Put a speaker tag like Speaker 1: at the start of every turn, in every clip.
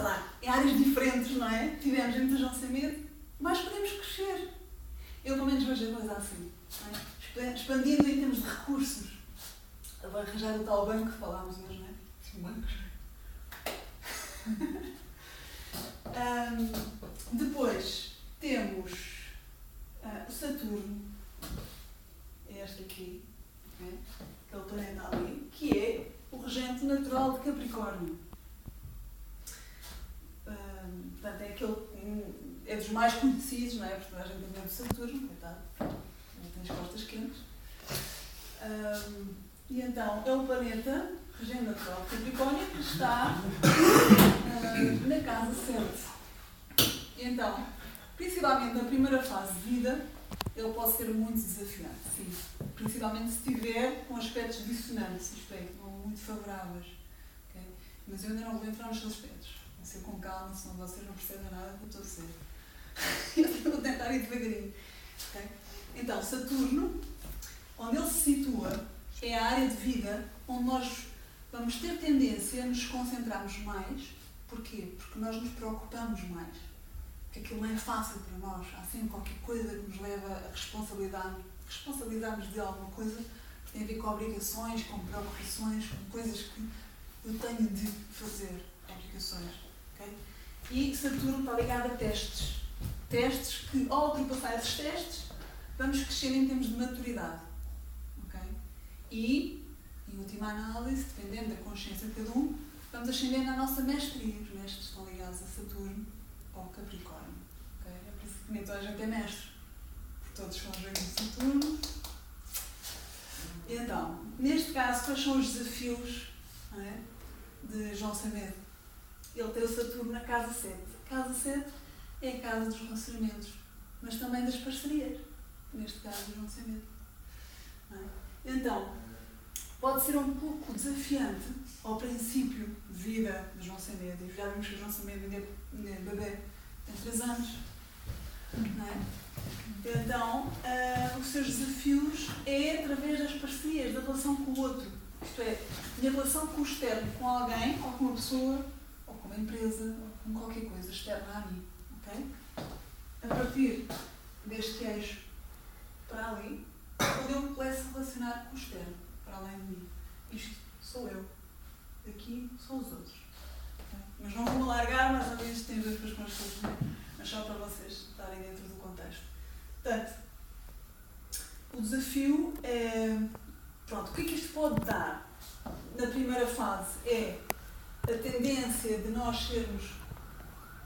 Speaker 1: claro, em áreas diferentes, não é? Tivemos entre João Sem Medo, mais podemos crescer. Eu, pelo menos, vejo a coisa assim. Não é? Expandindo em termos de recursos. Eu vou arranjar o tal banco que falámos hoje, não é? Sim, bancos. Depois temos o Saturno, este aqui, né? Aquele planeta ali, que é o regente natural de Capricórnio. Portanto, é aquele, é dos mais conhecidos, não é? Porque a gente tem o Saturno, coitado, ele tem as costas quentes. E então, é o planeta regente natural de Capricórnio que está na casa 7. E então, principalmente na primeira fase de vida, ele pode ser muito desafiante, sim. Principalmente se estiver com aspectos dissonantes, isto é, não muito favoráveis. Okay? Mas eu ainda não vou entrar nos seus aspectos. Vou ser com calma, senão vocês não percebem nada do que eu estou a dizer. Eu vou tentar ir devagarinho. Okay? Então, Saturno, onde ele se situa, é a área de vida onde nós vamos ter tendência a nos concentrarmos mais. Porquê? Porque nós nos preocupamos mais. Porque aquilo não é fácil para nós. Há sempre qualquer coisa que nos leva a responsabilizarmos de alguma coisa que tem a ver com obrigações, com preocupações, com coisas que eu tenho de fazer, obrigações. Okay? E Saturno está ligado a testes. Testes que, ao ultrapassar esses testes, vamos crescer em termos de maturidade. Okay? E, em última análise, dependendo da consciência de cada um, vamos ascender na nossa mestria. Os mestres estão ligados a Saturno ou Capricórnio. Okay? É por isso que nem toda a gente é mestre. Porque todos são os reinos de Saturno. E então, neste caso, quais são os desafios, não é, de João Sem Medo? Ele tem o Saturno na casa 7. A casa 7 é a casa dos relacionamentos, mas também das parcerias. Neste caso, João Sem Medo. Não é? Então, pode ser um pouco desafiante ao princípio de vida de João Sem Medo. E já vimos que o João Sem Medo ainda é bebê, tem 3 anos. Não é? Então, os seus desafios é através das parcerias, da relação com o outro. Isto é, na relação com o externo, com alguém, ou com uma pessoa, ou com uma empresa, ou com qualquer coisa externa a mim. Okay? A partir deste eixo para ali, onde eu me começo a relacionar com o externo, para além de mim. Isto sou eu. Daqui são os outros. Okay? Mas não vou alargar, mas às vezes tem a ver com as coisas, mas só para vocês estarem dentro do contexto. Portanto, o desafio é... Pronto, o que é que isto pode dar? Na primeira fase é a tendência de nós sermos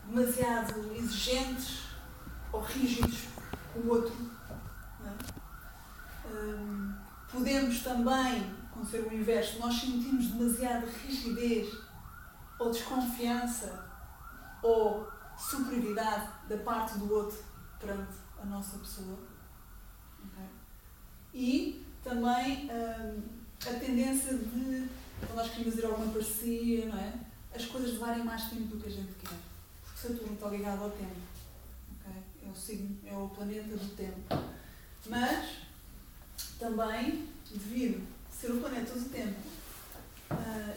Speaker 1: demasiado exigentes ou rígidos com o outro. Não é? Podemos também, com ser o inverso, nós sentimos demasiada rigidez ou desconfiança ou superioridade da parte do outro perante a nossa pessoa. Okay? E também a tendência de, quando nós queremos fazer alguma parceria, não é? As coisas levarem mais tempo do que a gente quer. Porque Saturno está ligado ao tempo. Okay? É o signo, é o planeta do tempo. Mas, também, devido ser o planeta do tempo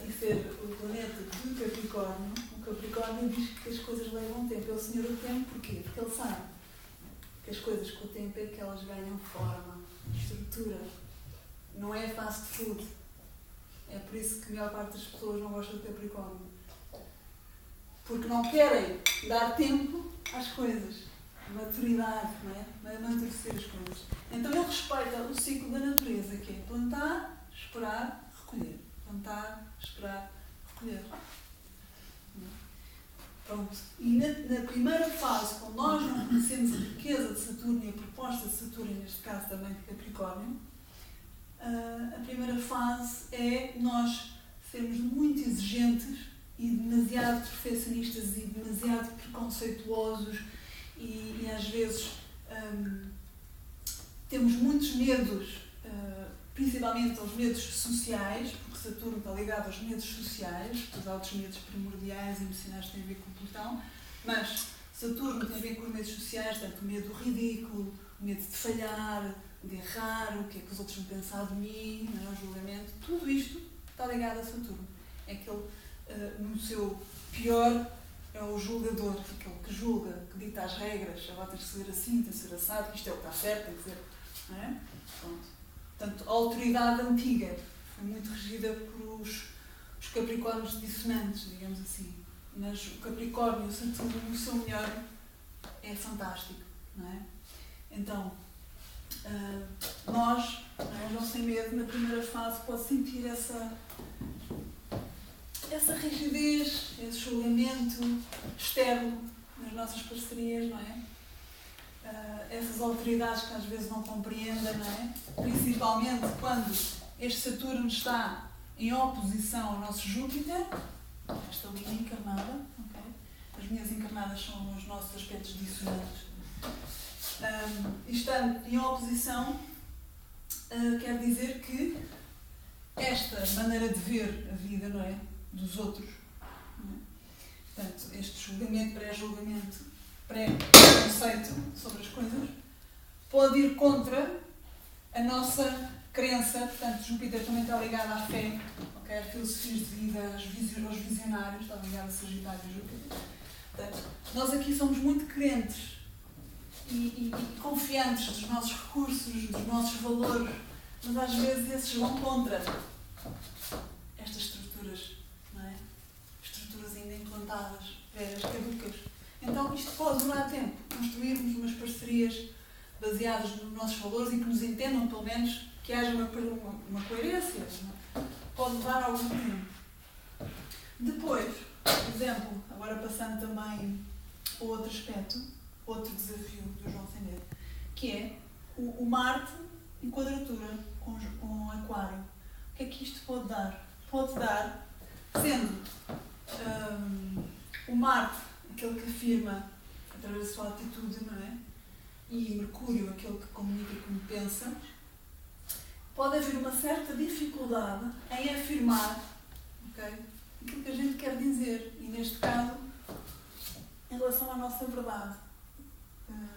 Speaker 1: e ser o planeta de Capricórnio, o Capricórnio diz que as coisas levam tempo. É o senhor do tempo, porquê? Porque ele sabe que as coisas com o tempo é que elas ganham forma, estrutura. Não é fast food. É por isso que a maior parte das pessoas não gosta de Capricórnio. Porque não querem dar tempo às coisas. Maturidade, não é? Vai amadurecer as coisas. Então ele respeita o ciclo da natureza, que é plantar, esperar, recolher. Plantar, esperar, recolher. Pronto. E na primeira fase, quando nós não conhecemos a riqueza de Saturno e a proposta de Saturno, neste caso também de Capricórnio, a primeira fase é nós sermos muito exigentes e demasiado perfeccionistas e demasiado preconceituosos e às vezes temos muitos medos, principalmente aos medos sociais, porque Saturno está ligado aos medos sociais, os outros medos primordiais e emocionais têm a ver com o Plutão, mas Saturno tem a ver com os medos sociais, portanto o medo do ridículo, o medo de falhar, de errar, o que é que os outros vão pensar de mim, não é? O julgamento, tudo isto está ligado a Saturno. É aquele, no seu pior é o julgador, aquele que julga, que dita as regras, agora tem que ser assim, tem que ser assado, que isto é o que está certo, tem que ser. Não é? Pronto. Portanto, a autoridade antiga foi muito regida por os Capricórnios dissonantes, digamos assim. Mas o Capricórnio, o Saturno, no seu melhor, é fantástico. Não é? Então, nós, João Sem Medo, na primeira fase, pode sentir essa rigidez, esse julgamento externo nas nossas parcerias, não é? Essas autoridades que às vezes não compreendem, não é? Principalmente quando este Saturno está em oposição ao nosso Júpiter, esta linha encarnada, okay? As minhas encarnadas são os nossos aspectos dissonantes. Estando em oposição, quer dizer que esta maneira de ver a vida, não é? Dos outros, não é? Portanto, este julgamento, pré-julgamento, pré-conceito sobre as coisas, pode ir contra a nossa crença. Portanto, Júpiter também está ligado à fé, okay? Às filosofias de vida, aos visionários, está ligado a Sagitário e Júpiter. Portanto, nós aqui somos muito crentes e confiantes dos nossos recursos, dos nossos valores, mas às vezes esses vão contra estas estruturas, não é? Estruturas ainda implantadas, velhas, caducas. Então isto pode durar tempo, construirmos umas parcerias baseadas nos nossos valores e que nos entendam, pelo menos, que haja uma coerência. Não é? Pode levar algum tempo. Depois, por exemplo, agora passando também para outro aspecto, outro desafio do João Sem Medo, que é o Marte em quadratura com Aquário. O que é que isto pode dar? Pode dar, sendo o Marte aquele que afirma através da sua atitude, não é? E Mercúrio aquele que comunica como pensa, pode haver uma certa dificuldade em afirmar, okay, aquilo que a gente quer dizer, e neste caso, em relação à nossa verdade.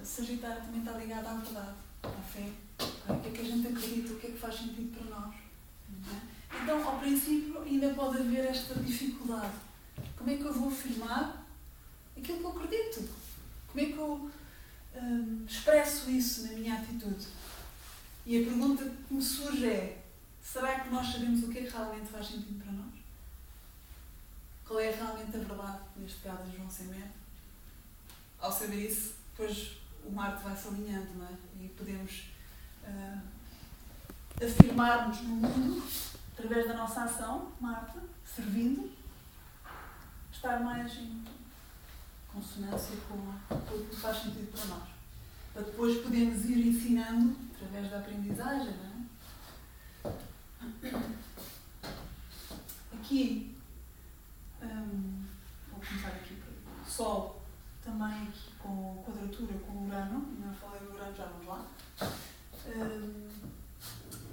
Speaker 1: Sagitário também está ligado à verdade, à fé. O que é que a gente acredita, o que é que faz sentido para nós. É? Então, ao princípio, ainda pode haver esta dificuldade. Como é que eu vou afirmar aquilo que eu acredito? Como é que eu expresso isso na minha atitude? E a pergunta que me surge é: será que nós sabemos o que é que realmente faz sentido para nós? Qual é realmente a verdade, neste caso, de João Sem Medo? Ao saber isso, depois o Marte vai se alinhando, não é? E podemos afirmar-nos no mundo através da nossa ação, Marte, servindo, estar mais em consonância com tudo o que faz sentido para nós. Para depois podermos ir ensinando através da aprendizagem, não é? Aqui, vou começar aqui por Sol, também aqui com quadratura com Urano, não falei do Urano, já vamos lá.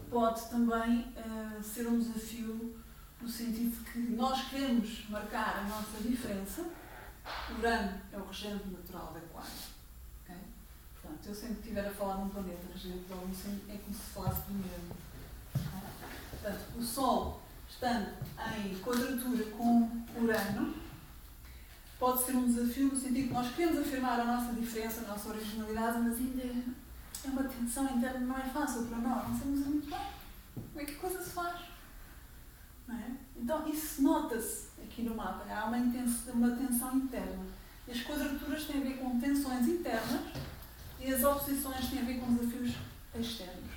Speaker 1: Pode também ser um desafio no sentido de que nós queremos marcar a nossa diferença. Urano é o regente natural de Aquário. Okay? Portanto, eu sempre que estiver a falar num planeta regente de algum signo, é como se falasse do mesmo. Okay? Portanto, o Sol, estando em quadratura com Urano, pode ser um desafio no sentido que nós queremos afirmar a nossa diferença, a nossa originalidade, mas ainda é uma tensão interna, não é fácil para nós, não sabemos muito bem como é que a coisa se faz. Não é? Então isso nota-se aqui no mapa, há uma tensão interna. E as quadraturas têm a ver com tensões internas e as oposições têm a ver com desafios externos.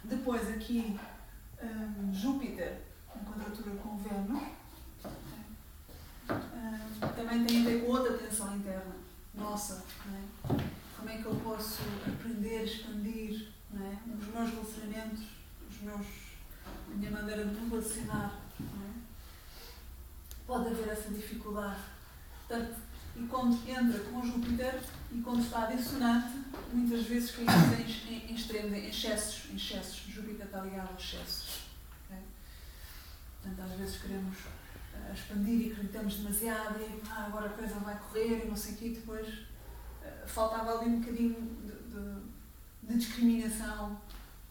Speaker 1: Depois aqui Júpiter em quadratura com Vênus, também tem a ver com outra tensão interna nossa, não é? Como é que eu posso aprender, expandir, não é? Os meus relacionamentos, a minha maneira de me relacionar, não é? Pode haver essa dificuldade. Portanto, e quando entra com Júpiter e quando está dissonante, muitas vezes caímos em extremos, em excessos. Júpiter está ligado aos excessos. Okay? Portanto, às vezes queremos expandir e acreditamos demasiado e agora a coisa vai correr e não sei o quê, e depois faltava ali um bocadinho de discriminação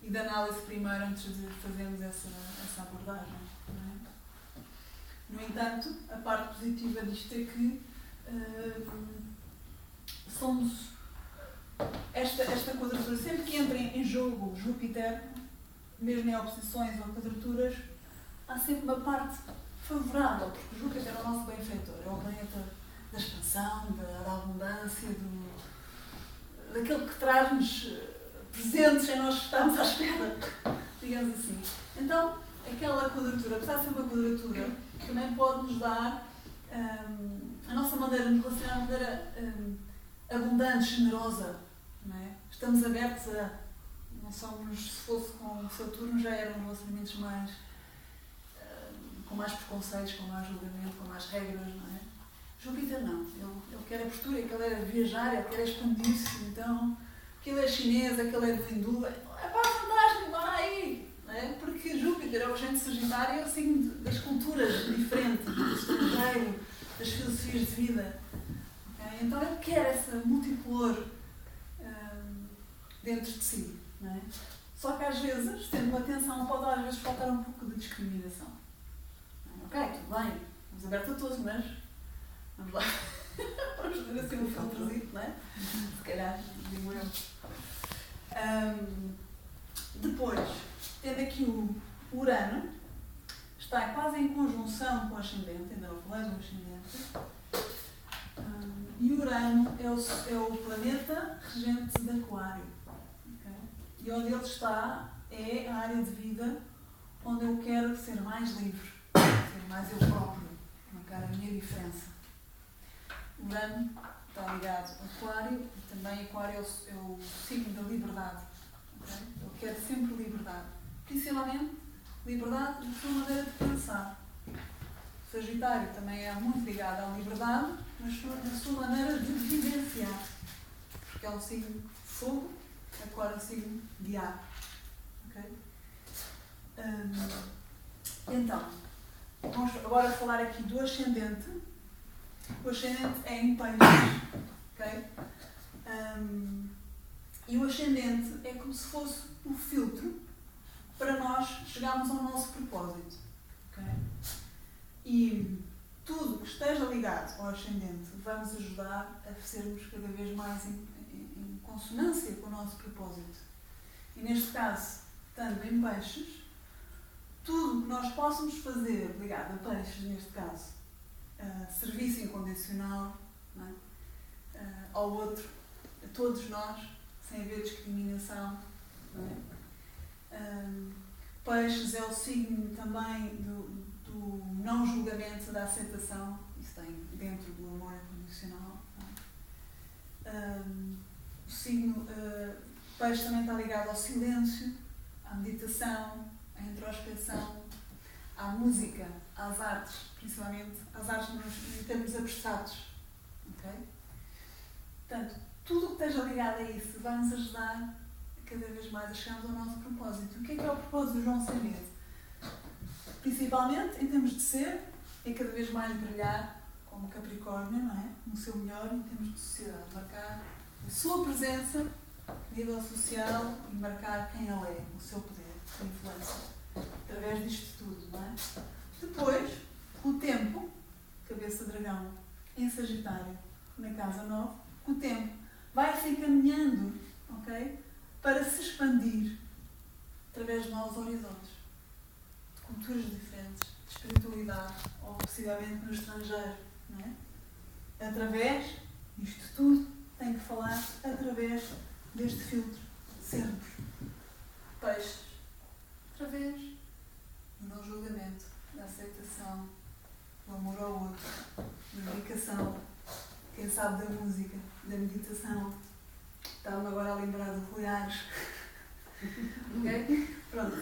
Speaker 1: e de análise primeiro antes de fazermos essa abordagem. Não é? No entanto, a parte positiva disto é que somos esta quadratura, sempre que entra em jogo Júpiter, mesmo em oposições ou quadraturas, há sempre uma parte favorável, porque Júpiter é o nosso benfeitor, é o planeta da expansão, da abundância, daquele que traz-nos presentes sem nós estarmos à espera, digamos assim. Então, aquela quadratura, apesar de ser uma quadratura, também pode nos dar a nossa maneira de nos relacionar, a maneira abundante, generosa. Não é? Estamos abertos a. Não somos, se fosse com Saturno, já eram relacionamentos mais. Com mais preconceitos, com mais julgamento, com mais regras, não é? Júpiter não. Ele quer a postura, ele quer viajar, ele quer expandir-se. Então, aquele é chinês, aquele é do hindu. É pá, fantástico, vai aí! É? Porque Júpiter é o regente Sagitário, é o signo das culturas diferentes, do estrangeiro, das filosofias de vida. Okay? Então ele quer essa multicolor dentro de si. Não é? Só que às vezes, tendo uma atenção, pode às vezes faltar um pouco de discriminação. Ok, tudo bem, estamos abertos a todos, mas vamos lá. Vamos fazer assim um filtrozinho, não é? Se calhar, digo eu. Depois, tendo aqui o Urano, está quase em conjunção com o ascendente, ainda não falei do ascendente. E Urano é o planeta regente de Aquário. Okay? E onde ele está é a área de vida onde eu quero ser mais livre, ser mais eu próprio, marcar a minha diferença. Urano está ligado a Aquário e também Aquário é o signo da liberdade. Okay? Eu quero sempre liberdade. Principalmente liberdade na sua maneira de pensar. Sagitário também é muito ligado à liberdade, mas na sua maneira de vivenciar. Porque é um signo de fogo, Aquário é um signo de ar. Okay? Então, vamos agora falar aqui do ascendente. O ascendente é em peixes. Okay? E o ascendente é como se fosse o filtro para nós chegarmos ao nosso propósito. Okay? E tudo que esteja ligado ao ascendente vai nos ajudar a sermos cada vez mais em consonância com o nosso propósito. E neste caso, estando em peixes, tudo que nós possamos fazer ligado a peixes, neste caso, serviço incondicional, não é? Ao outro, a todos nós, sem haver discriminação. Não é? Peixes é o signo também do não julgamento, da aceitação. Isso tem dentro do amor incondicional. O signo Peixe também está ligado ao silêncio, à meditação, à introspecção, à música, às artes, principalmente às artes em termos abstratos. Okay? Portanto, tudo o que esteja ligado a isso vai nos ajudar cada vez mais a chegarmos ao nosso propósito. O que é o propósito do João Sem Medo? Principalmente, em termos de ser, é cada vez mais brilhar como Capricórnio, não é? No seu melhor em termos de sociedade. Marcar a sua presença a nível social e marcar quem ele é, o seu poder, a influência, através disto tudo, não é? Depois, o tempo, cabeça de dragão, em Sagitário, na casa 9, o tempo vai se encaminhando, ok? Para se expandir através de novos horizontes, de culturas diferentes, de espiritualidade, ou possivelmente no estrangeiro, não é? Através disto tudo, tem que falar através deste filtro, sermos peixes, através do não julgamento, da aceitação, do amor ao outro, da dedicação, quem sabe da música, da meditação. Estava-me agora a lembrar do Rui Ares. Ok? Pronto.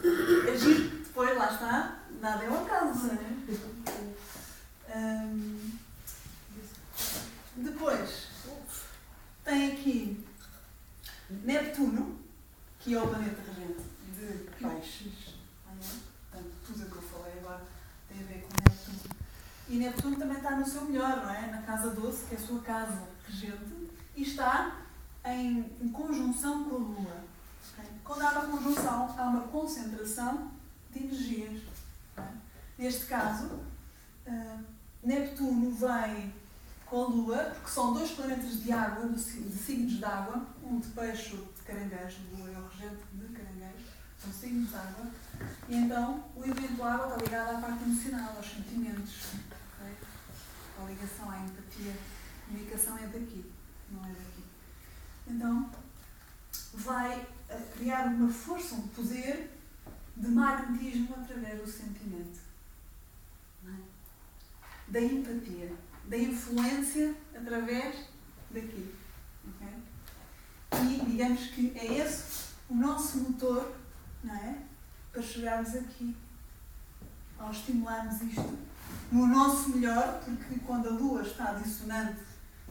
Speaker 1: Agir depois, lá está, nada é um acaso, não é? Depois, tem aqui Neptuno, que é o planeta regente de peixes. Portanto, tudo o que eu falei agora tem a ver com Neptuno. E Neptuno também está no seu melhor, não é? Na casa 12, que é a sua casa regente, e está em conjunção com a Lua. Okay? Quando há uma conjunção, há uma concentração de energias. Okay? Neste caso, Neptuno vai com a Lua, porque são dois planetas de água, de signos de água, um de peixe, de caranguejo, Lua é o regente de caranguejo, são signos de água, e então o elemento água está ligado à parte emocional, aos sentimentos, okay? A ligação à empatia, a comunicação é daqui, não é daqui. Então, vai criar uma força, um poder de magnetismo através do sentimento, não é? Da empatia, da influência através daqui. Okay? E digamos que é esse o nosso motor, não é? Para chegarmos aqui, ao estimularmos isto no nosso melhor, porque quando a Lua está dissonante,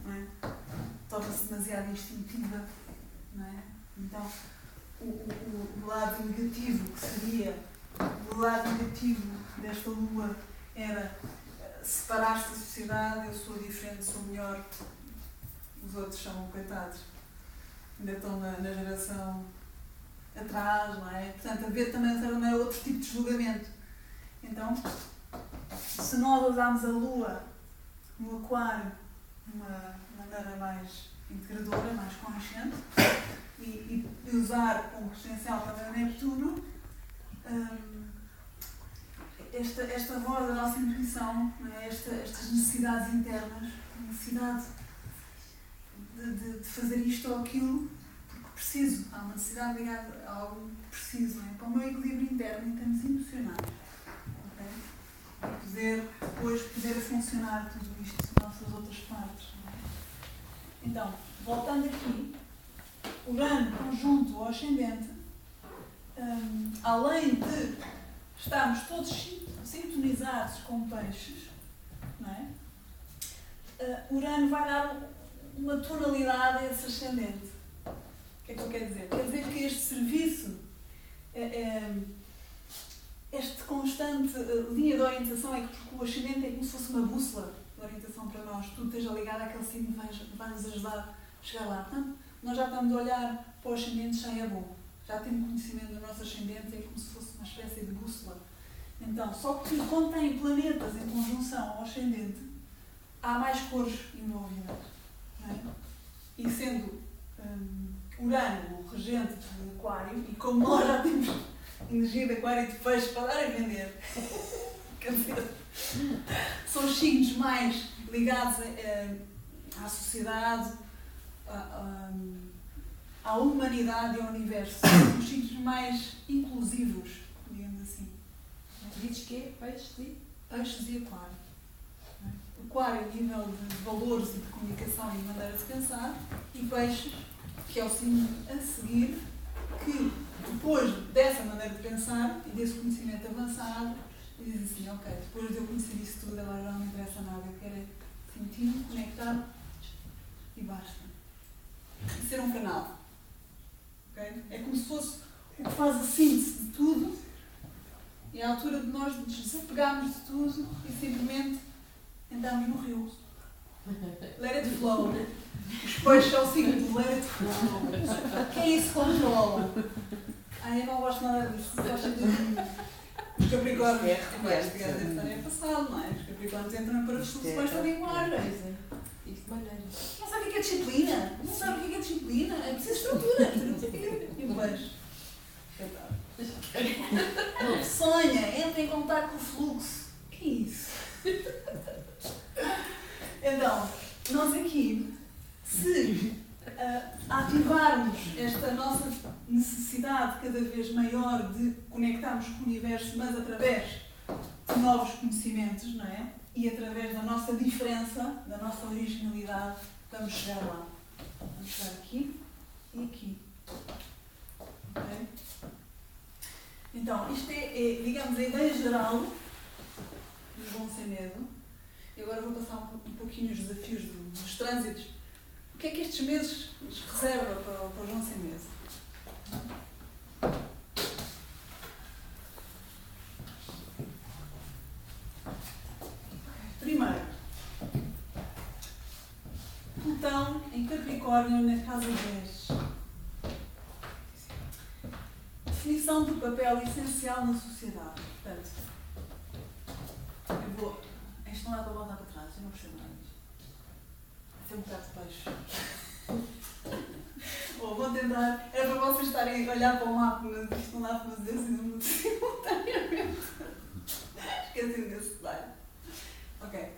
Speaker 1: não é? Torna-se demasiado instintiva, não é? Então, o lado negativo que seria, o lado negativo desta Lua era separar-se da sociedade, eu sou diferente, sou melhor, os outros são coitados, ainda estão na geração atrás, não é? Portanto, haver também outro tipo de julgamento. Então, se nós usarmos a Lua no Aquário de uma maneira mais integradora, mais consciente, e usar como referencial também o Neptuno, esta voz da nossa intuição, é? Estas necessidades internas, a necessidade de fazer isto ou aquilo, porque preciso, há uma necessidade ligada a algo que preciso, não é? Para o meu equilíbrio interno em termos emocionais. Okay? Para depois poder funcionar tudo isto nas nossas outras partes. Não é? Então, voltando aqui, Urano conjunto ao ascendente, além de estarmos todos sintonizados com peixes, não é? Urano vai dar uma tonalidade a esse ascendente. O que é que eu quero dizer? Quer dizer que este serviço, este constante linha de orientação, é que porque o ascendente é como se fosse uma bússola de orientação para nós, tudo esteja ligado àquele signo que vai nos ajudar a chegar lá. Portanto, nós já estamos a olhar para o ascendente, já é bom. Já temos conhecimento do nosso ascendente, é como se fosse uma espécie de bússola. Então, só que quando tem planetas em conjunção ao ascendente, há mais cores envolvidas. Não é? E sendo Urano o regente de Aquário, e como nós já temos energia de Aquário e de Peixe para dar a vender, quer dizer, são os signos mais ligados à sociedade, à humanidade e ao universo. São os signos mais inclusivos, digamos assim.
Speaker 2: Dizes que
Speaker 1: Peixes e Aquário. Aquário, a nível de valores e de comunicação e de maneira de pensar, e Peixes, que é o signo a seguir, que depois dessa maneira de pensar e desse conhecimento avançado, diz assim, ok, depois de eu conhecer isso tudo, agora já não me interessa nada, eu quero é sentir-me conectado e basta. E ser um canal. Okay? É como se fosse o que faz a síntese de tudo, e é a altura de nós nos desapegarmos de tudo e simplesmente entrarmos no rio. Let it flow. Os peixes é o signo do let it flow. Quem isso controla? Eu não gosto nada disso. Os Capricórnios. Este gajo deve estar passado, não é? Os Capricórnios entram em parafuso, depois estão em guarda. Não sabe o que é disciplina? Não sabe o que é disciplina? É preciso estrutura. E o peixe? Sonha, entra em contato com o fluxo. O que é isso? Então, nós aqui, se ativarmos esta nossa necessidade cada vez maior de conectarmos com o universo, mas através de novos conhecimentos, não é? E através da nossa diferença, da nossa originalidade, vamos chegar lá. Vamos chegar aqui e aqui. Ok? Então, isto é, digamos, a ideia geral do João Sem Medo. E agora vou passar um pouquinho os desafios dos trânsitos. O que é que estes meses nos reserva para o João Sem Medo? Primeiro, Plutão em Capricórnio na casa 10. Definição do papel essencial na sociedade. Portanto, eu vou, em Isto não dá para voltar para trás, eu não percebo nada disto. Vai ser um bocado de peixe. Ou vou tentar, era para vocês estarem a olhar para o mapa, mas isto não dá para fazer assim simultaneamente. Esqueci desse detalhe. Ok.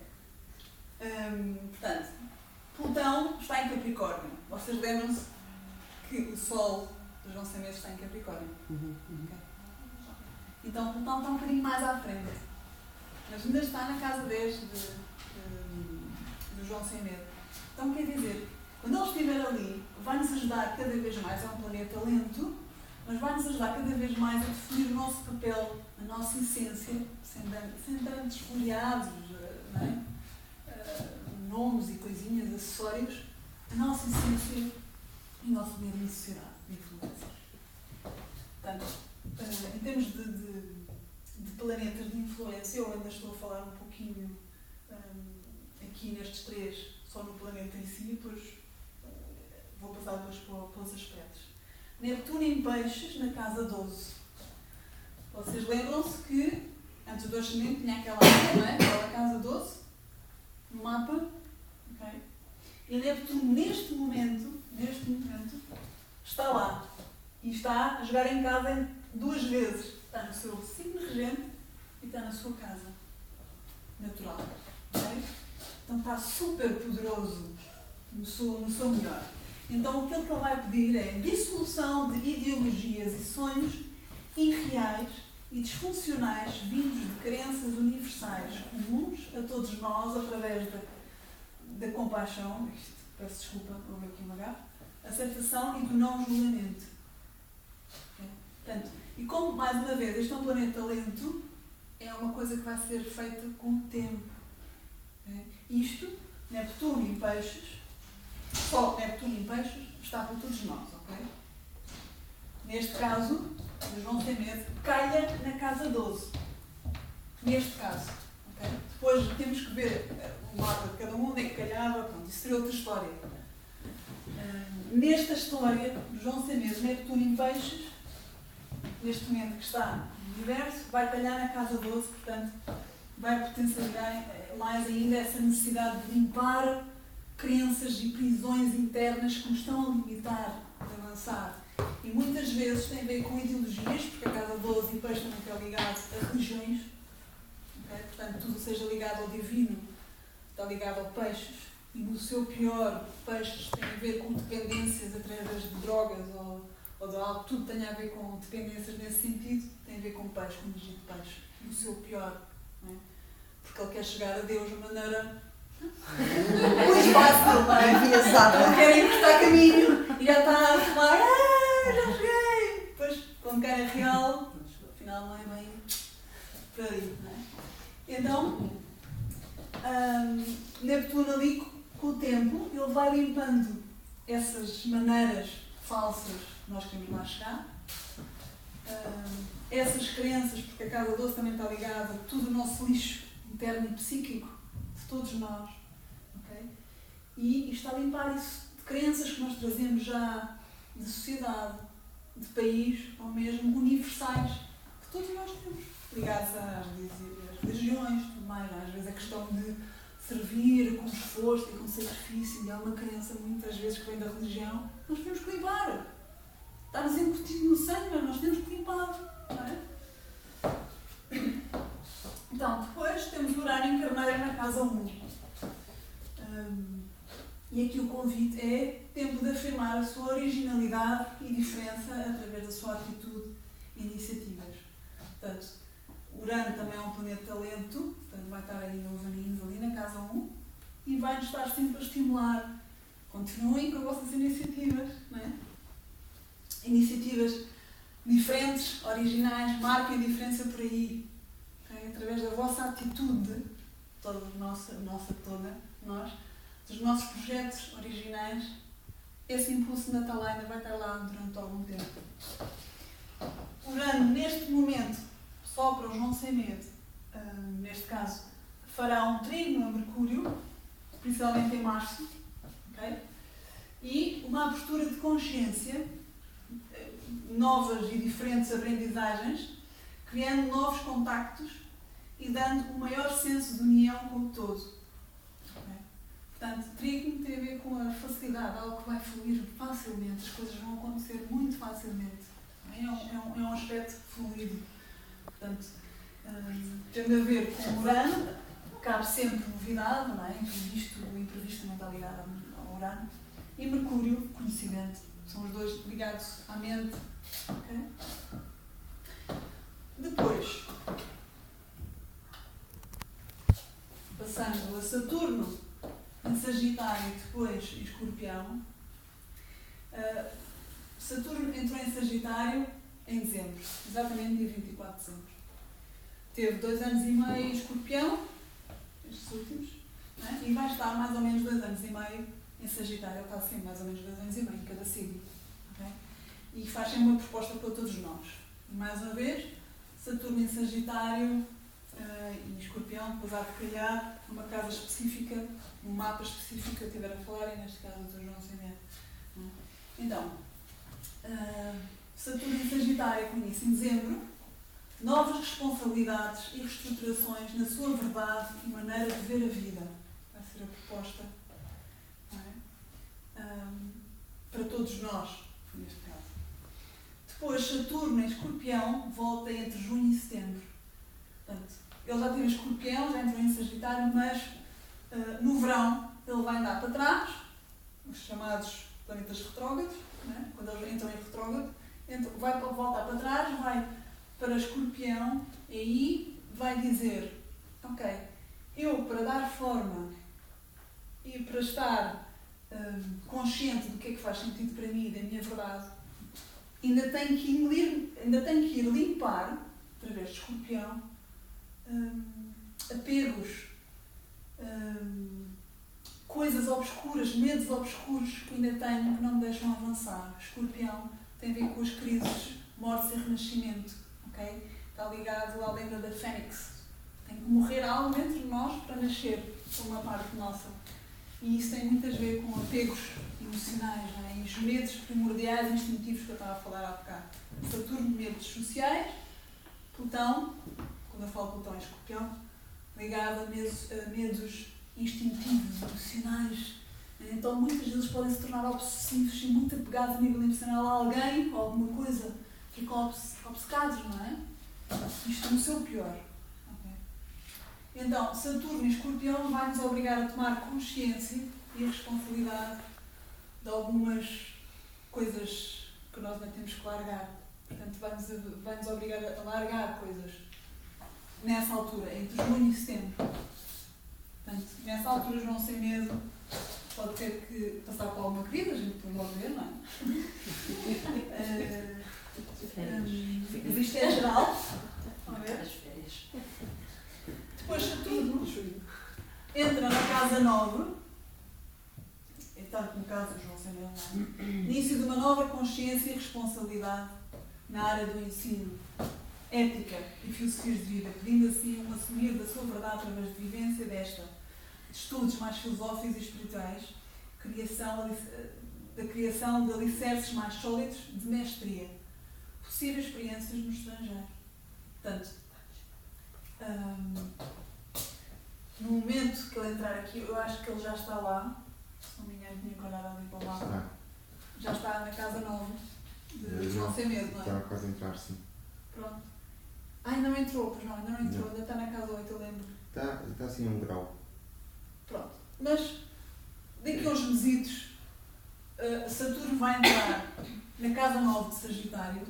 Speaker 1: Portanto, Plutão está em Capricórnio. Vocês lembram-se que o Sol dos João Sem Medo está em Capricórnio. Okay. Então Plutão está um bocadinho mais à frente. Mas ainda está na casa 10 do João Sem Medo. Então quer dizer, quando ele estiver ali, vai-nos ajudar cada vez mais, é um planeta lento, mas vai-nos ajudar cada vez mais a definir o nosso papel, a nossa essência, sem tantos folheados, não é? Nomes e coisinhas, acessórios, a nossa essência e o nosso poder na sociedade, de influência. Portanto, em termos de planetas de influência, eu ainda estou a falar um pouquinho aqui nestes três, só no planeta em si, depois vou passar depois para os aspectos. Neptuno em Peixes, na casa 12. Vocês lembram-se que antes do ascendente tinha aquela casa 12 no mapa? Okay. E Neptuno neste momento, está lá. E está a jogar em casa duas vezes. Está no seu signo regente e está na sua casa natural. Okay? Então está super poderoso no seu melhor. Então aquilo que ele vai pedir é dissolução de ideologias e sonhos irreais e disfuncionais vindos de crenças universais comuns a todos nós através da compaixão, peço desculpa, houve aqui uma gafe, aceitação e do não julgamento. Okay? Portanto, e como, mais uma vez, este é um planeta lento, é uma coisa que vai ser feita com o tempo. Okay? Isto, Neptuno em Peixes, só Neptuno em Peixes, está para todos nós, ok? Neste caso, o João Sem Medo calha na casa 12. Neste caso, ok? Depois temos que ver o mapa de cada um, onde é que calhava, pronto, isso seria outra história. Nesta história, o João Sem Medo, Neptuno em Peixes, neste momento que está no universo, vai calhar na casa 12, portanto, vai potencializar mais ainda essa necessidade de limpar crenças e prisões internas que nos estão a limitar de avançar. E muitas vezes tem a ver com ideologias, porque a casa 12 e Peixe também está ligado a religiões. Okay? Portanto, tudo seja ligado ao divino, está ligado ao Peixes. E no seu pior, Peixes tem a ver com dependências através de drogas ou de algo, tudo tem a ver com dependências nesse sentido, tem a ver com Peixe, com energia de Peixe. No seu pior. Não é? Porque ele quer chegar a Deus de maneira muito fácil, não é? Ele quer encostar caminho e já está a falar, já cheguei! Depois, quando quer a real, afinal não é bem por aí, não é? Então, Neptuno ali, com o tempo, ele vai limpando essas maneiras falsas que nós queremos lá chegar, essas crenças, porque a casa 12 também está ligada a tudo o nosso lixo interno e psíquico de todos nós, okay? E está a limpar isso de crenças que nós trazemos já de sociedade, de país, ou mesmo universais, que todos nós temos, ligados às religiões, tudo mais. Às vezes a questão de servir com esforço e com sacrifício, e é uma crença muitas vezes que vem da religião, nós temos que limpar. Está-nos incutido no sangue, mas nós temos que limpar, não é? Então, depois temos o Urano em Carneiro na casa 1. E aqui o convite é tempo de afirmar a sua originalidade e diferença através da sua atitude e iniciativas. Portanto, Urano também é um planeta lento, portanto vai estar aí nos aninhos ali na casa 1 e vai-nos estar sempre a estimular. Continuem com as vossas iniciativas, não é? Iniciativas diferentes, originais, marquem a diferença por aí. Okay? Através da vossa atitude, toda nós, dos nossos projetos originais, esse impulso natal ainda vai estar lá durante algum tempo. Urano, neste momento, só para o João Sem Medo, neste caso, fará um trígono a Mercúrio, principalmente em março, okay? E uma abertura de consciência, novas e diferentes aprendizagens, criando novos contactos e dando um maior senso de união com o todo. Okay? Portanto, trigo tem a ver com a facilidade, algo que vai fluir facilmente, as coisas vão acontecer muito facilmente. É um aspecto fluido. Portanto, tendo a ver com o Urano, cabe sempre novidade, não é? O imprevisto também está ligado ao Urano. E Mercúrio, conhecimento. São os dois ligados à mente. Okay? Depois, passando a Saturno, em Sagitário e depois em Escorpião. Saturno entrou em Sagitário em dezembro, exatamente dia 24 de dezembro. Teve 2 anos e meio em Escorpião, estes últimos, né? E vai estar mais ou menos 2 anos e meio em Sagitário. Ele está assim, mais ou menos 2 anos e meio em cada signo. Okay? E faz sempre uma proposta para todos nós. E mais uma vez, Saturno em Sagitário e Escorpião, depois há de calhar numa casa específica, num mapa específico que eu estiver a falar, e neste caso do João Cimento. Então, Saturno em Sagitário com início em dezembro, novas responsabilidades e reestruturações na sua verdade e maneira de ver a vida. Vai ser a proposta, não é? Para todos nós, neste caso. Depois, Saturno em Escorpião volta entre junho e setembro. Portanto, ele já teve em Escorpião, já entrou em Sagitário, mas no verão ele vai andar para trás, os chamados planetas retrógrados, né? Quando eles entram em retrógrado, vai voltar para trás, vai para Escorpião, e aí vai dizer, ok, eu para dar forma e para estar consciente do que é que faz sentido para mim, da minha verdade, ainda tenho que ir limpar, através de Escorpião, apegos, coisas obscuras, medos obscuros que ainda tenho que não me deixam avançar. Escorpião tem a ver com as crises, morte e renascimento, ok? Está ligado à lenda da Fênix. Tem que morrer algo dentro de nós para nascer, por uma parte nossa. E isso tem muito a ver com apegos emocionais, não é? E os medos primordiais e instintivos que eu estava a falar há bocado. Saturno, medos sociais. Plutão, quando eu falo Plutão é Escorpião, ligado a medos instintivos, emocionais. Então muitas vezes podem se tornar obsessivos e muito apegados a nível emocional a alguém ou a alguma coisa. Ficam obcecados, não é? Isto no seu pior. Okay? Então, Saturno em Escorpião vai nos obrigar a tomar consciência e a responsabilidade de algumas coisas que nós ainda temos que largar. Portanto, vai-nos obrigar a largar coisas nessa altura, entre junho e setembro. Portanto, nessa altura, João sem medo, pode ter que passar por alguma crise, a gente pode logo ver, não é? Mas isto é geral. Vamos ver? Depois, Saturno entra na casa 9, e tanto no caso do João sem medo, início de uma nova consciência e responsabilidade na área do ensino, ética e filosofias de vida, pedindo assim um assumir da sua verdade através de vivência de estudos mais filosóficos e espirituais, da criação de alicerces mais sólidos de mestria, possíveis experiências no estrangeiro. Portanto, no momento que ele entrar aqui, eu acho que ele já está lá, se não me engano, tinha que olhar ali para o mapa, já está na casa 9 de João sem medo, não é?
Speaker 2: Está quase a entrar, sim.
Speaker 1: Pronto. Ainda não entrou, pois não, ainda não entrou, ainda está na casa 8, eu lembro.
Speaker 2: Está assim a um grau.
Speaker 1: Pronto. Mas, daqui a uns mesitos, Saturno vai entrar na casa 9 de Sagitário,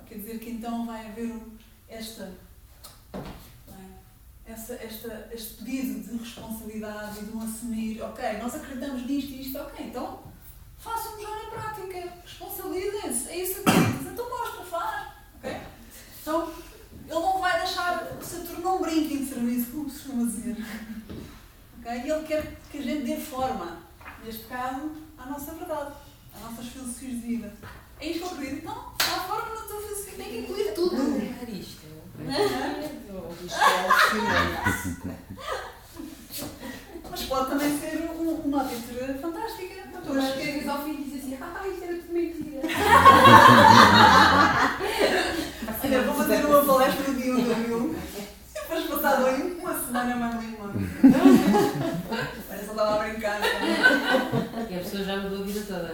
Speaker 1: quer dizer que então vai haver este pedido de responsabilidade e de um assumir, ok, nós acreditamos nisto e isto, ok, então façam já na prática, responsabilizem-se, é isso que acreditas, então mostra, faz, ok? Então, ele não vai deixar, Saturno não brinca em serviço, como se costuma dizer, ok? E ele quer que a gente dê forma, neste caso, à nossa verdade, às nossas filosofias de vida. É isto que eu acredito, então, dá forma na tua filosofia, tem que incluir tudo.
Speaker 3: Não é isto.
Speaker 1: Mas pode também ser uma aventura fantástica.
Speaker 3: Tu chegas ao fim e dizes assim, isto era tudo mentira.
Speaker 1: Olha, vou fazer uma palestra de yoga, viu? Depois passar passado aí uma semana mais limão. Olha, só estava a brincar.
Speaker 3: E a pessoa já mudou a vida toda.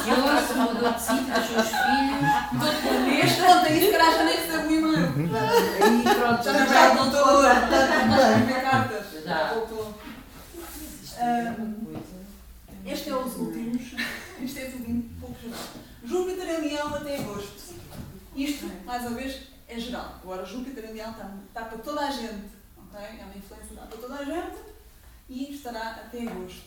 Speaker 3: Divorciou-se, mudou de sítio, deixou os filhos.
Speaker 1: Este pronto, aí se calhar já nem recebo o e-mail.
Speaker 3: Aí pronto,
Speaker 1: Já não vai ao doutor, está a cartas.
Speaker 3: Já.
Speaker 1: Voltou. Este é os últimos. Isto é tudo um pouco geral. Júpiter em Leão até agosto. Isto, mais uma vez, é geral. Agora, Júpiter em Leão está para toda a gente. Okay? É uma influência que está para toda a gente e estará até agosto.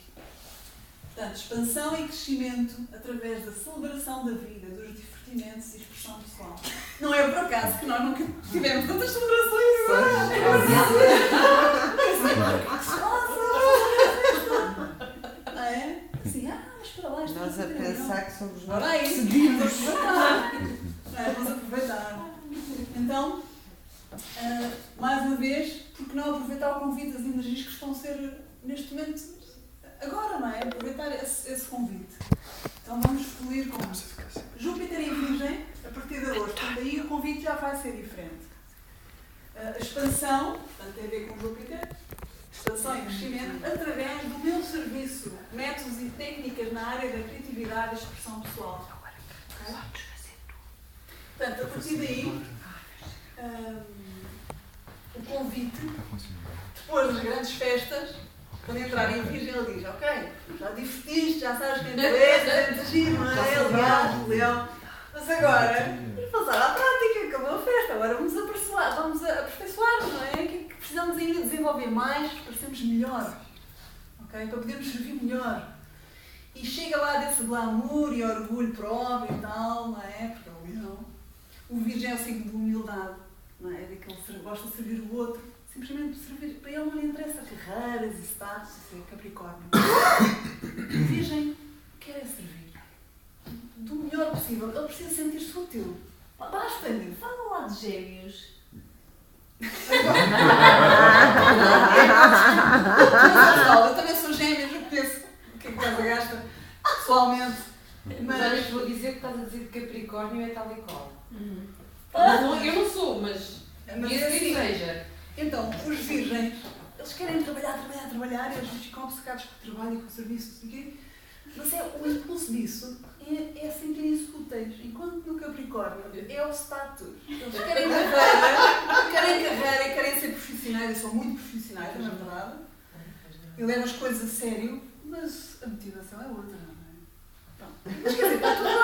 Speaker 1: Portanto, expansão e crescimento através da celebração da vida, dos divertimentos e expressão pessoal. Não é por acaso que nós nunca tivemos tantas celebrações não é? Assim, mas para lá, isto
Speaker 4: Nós a pensar que somos nós
Speaker 1: ora,
Speaker 4: que
Speaker 1: isso,
Speaker 4: decidimos.
Speaker 1: vamos aproveitar. Então, mais uma vez, porque não aproveitar o convite das energias que estão a ser neste momento, agora, não é? Aproveitar esse convite. Então vamos fluir com Júpiter em Virgem, a partir de agosto. Daí o convite já vai ser diferente. A expansão, portanto, tem a ver com Júpiter, expansão e crescimento, através do meu serviço, métodos e técnicas na área da criatividade e expressão pessoal. Okay? Portanto, a partir daí, o convite, depois das grandes festas, quando entrarem em Virgem, ele diz: ok, já divertiste, já sabes quem tu és, é muito giro, não é? Leão. Mas agora, vamos passar à prática, acabou a festa, agora vamos aperfeiçoar, não é? O que é que precisamos ainda desenvolver mais para sermos melhor, ok? Para podermos servir melhor. E chega lá desse glamour e orgulho próprio e tal, não é? Porque é o leão. O Virgem é o signo de humildade, não é? Daquele que gosta de servir o outro, simplesmente servir. Para ele não lhe interessa carreiras e status, e Capricórnio. O Virgem quer é servir do melhor possível. Ele precisa sentir-se útil. Basta-lhe.
Speaker 3: Fala lá de Gêmeos.
Speaker 1: Eu também sou gêmeos, eu conheço o que é que estás a gastar pessoalmente.
Speaker 3: Mas olha que vou dizer que estás a dizer que Capricórnio é tal e qual. Eu não sou, mas
Speaker 1: Mas
Speaker 3: assim
Speaker 1: assim,
Speaker 3: seja.
Speaker 1: então, os virgens, eles querem trabalhar, e eles ficam obcecados com o trabalho e com o serviço, não sei o quê. Mas o impulso disso é sentirem-se úteis, enquanto no Capricórnio é o status. Eles querem carreira, querem ser profissionais, e são muito profissionais, na verdade. E levam as coisas a sério, mas a motivação é outra, não é? Pronto. Mas quer dizer, está tudo bem.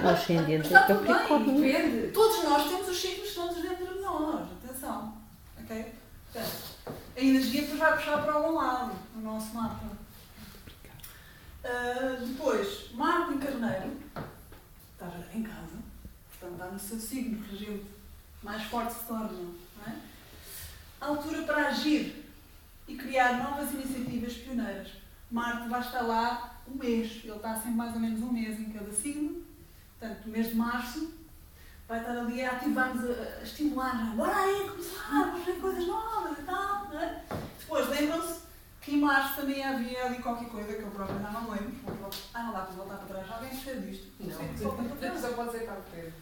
Speaker 5: O ascendente é
Speaker 1: Está tudo
Speaker 5: Capricórnio.
Speaker 1: bem, depende. Todos nós temos os signos todos dentro de nós, atenção. Ok? Portanto, a energia depois vai puxar para algum lado, no nosso mapa. Depois, Marte em Carneiro, está em casa, portanto está no seu signo, regente, mais forte se torna, não é? A altura para agir e criar novas iniciativas pioneiras. Marte vai estar lá um mês, ele está sempre mais ou menos um mês em cada signo, portanto, no mês de março, vai estar ali a ativar-nos, a estimular, bora aí começar, vamos ver coisas novas e tal, não é? Depois, lembram-se que em março também havia ali qualquer coisa que eu próprio não lembro. Não dá para voltar para trás. Alguém percebe disto?
Speaker 3: Não,
Speaker 1: sei que volta para trás.
Speaker 3: só pode ser para o Pedro.